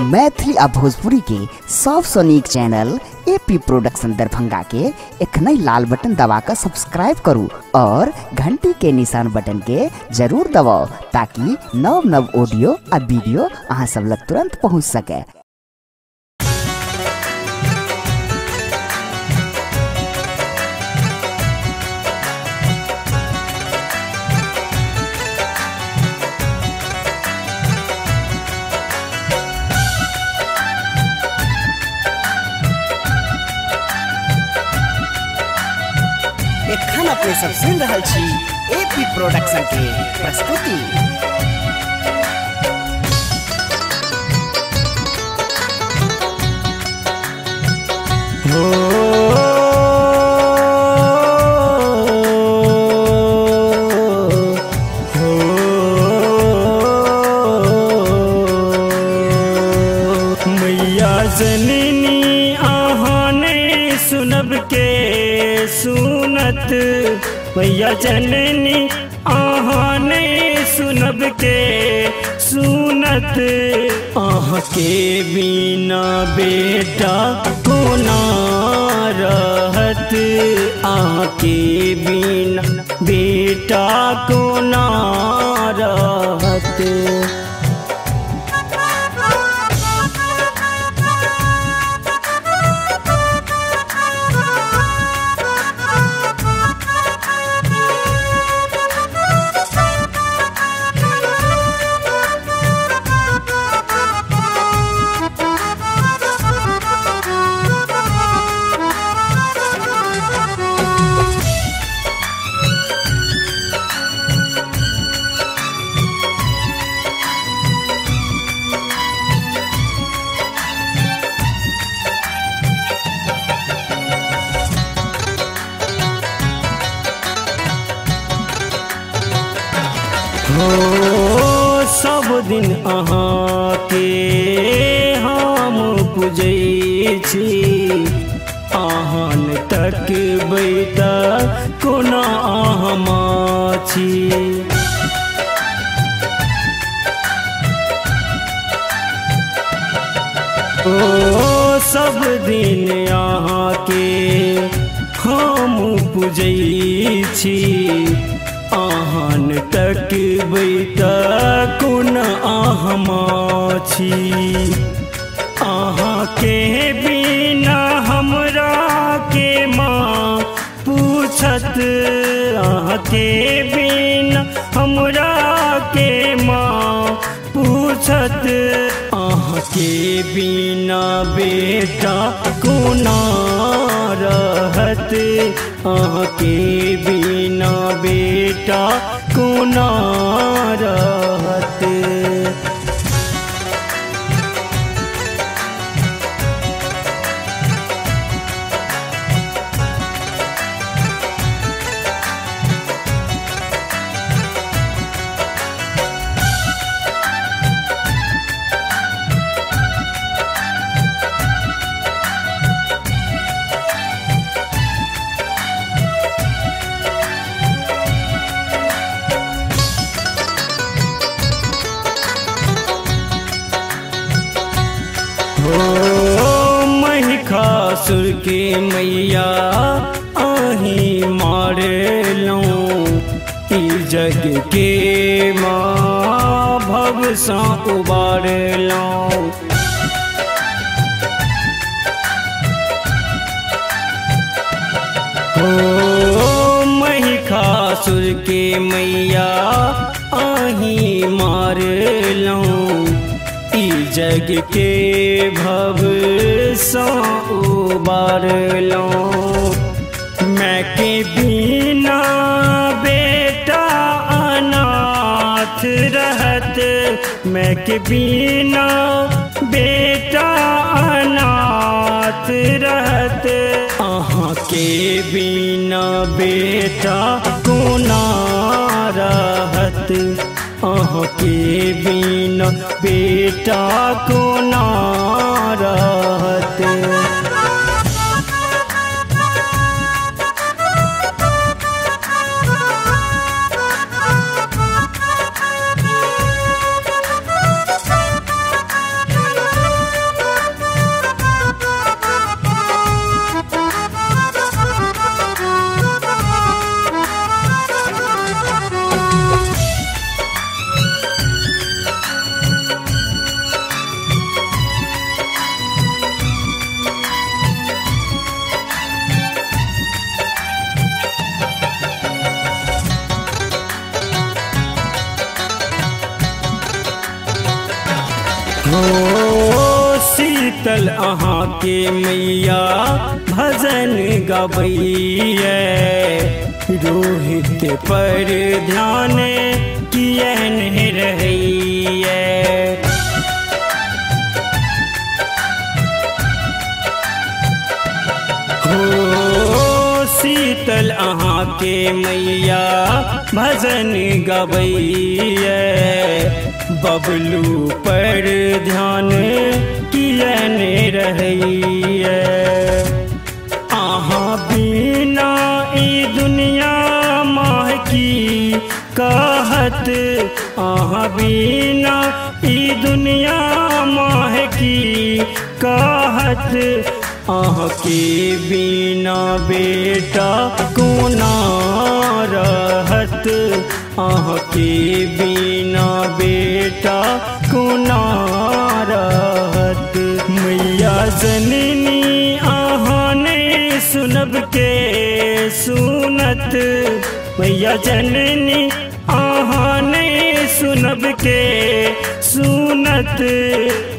मैथिली आ भोजपुरी के सबसे नीक चैनल एपी प्रोडक्शन दरभंगा के एखनई लाल बटन दबाकर सब्सक्राइब करू और घंटी के निशान बटन के जरूर दबाओ ताकि नव नव ऑडियो आ वीडियो अहाँ सब लग तुरंत पहुंच सके। एखन अपने सब सुन रहल छी एपी प्रोडक्शन के प्रस्तुति। मैया जननी आहाने सुनब के सुनत, मैया जननी आहाने सुनब के सुनत, आह के बिना बेटा कोना रहत, आह के बिना बेटा कोना रहत। हो सब दिन अहाँ के हम पूजै छी, आहान तक बैता कोना आहमा छी। ओ सब दिन अहाँ के हम पूजै छी, आहान तक बैता कोन आहमा छी। आहाँ के बिना हमरा के माँ पूछत, आहाँ के बिना हमरा के माँ पूछत, आहाँ के बिना बेटा कोना रहत, आहाँ के बिना बेटा कोना रहत। हो महिषासुर के मैया आही मारलौं, ई जग के माँ भव सा उबारलौं। हो महिषासुर के मैया आही मारलौं, जग के भव सा उबारलौं। मैं के बिना बेटा अनाथ रहत, मैं के बिना बेटा अनाथ रहत, आहाँ के बिना बेटा कोना रहत, आहाँ के बिना बेटा कोना रहत। हो शीतल अहाँ के मैया भजन गबैया रोहित पर ध्यान कियन रहैया हो शीतल अहाँ के मैया भजन गबैया बबलू पर ध्यान कियन रहैया अहाँ बिना ई दुनिया माह की कहत अहाँ बिना ई दुनिया माह की कहत अहाँ के बिना बेटा कोना रहत अहाँ के बिना बेटा कोना रहत मैया जननी अहाँ ने सुनब के सुनत मैया जननी अहाँ ने सुनब के सुनत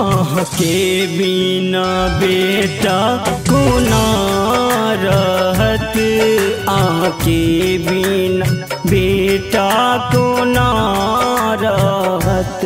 अहाँ के बिना बेटा कोना रहत अहाँ के बिना बेटा कोना रहत।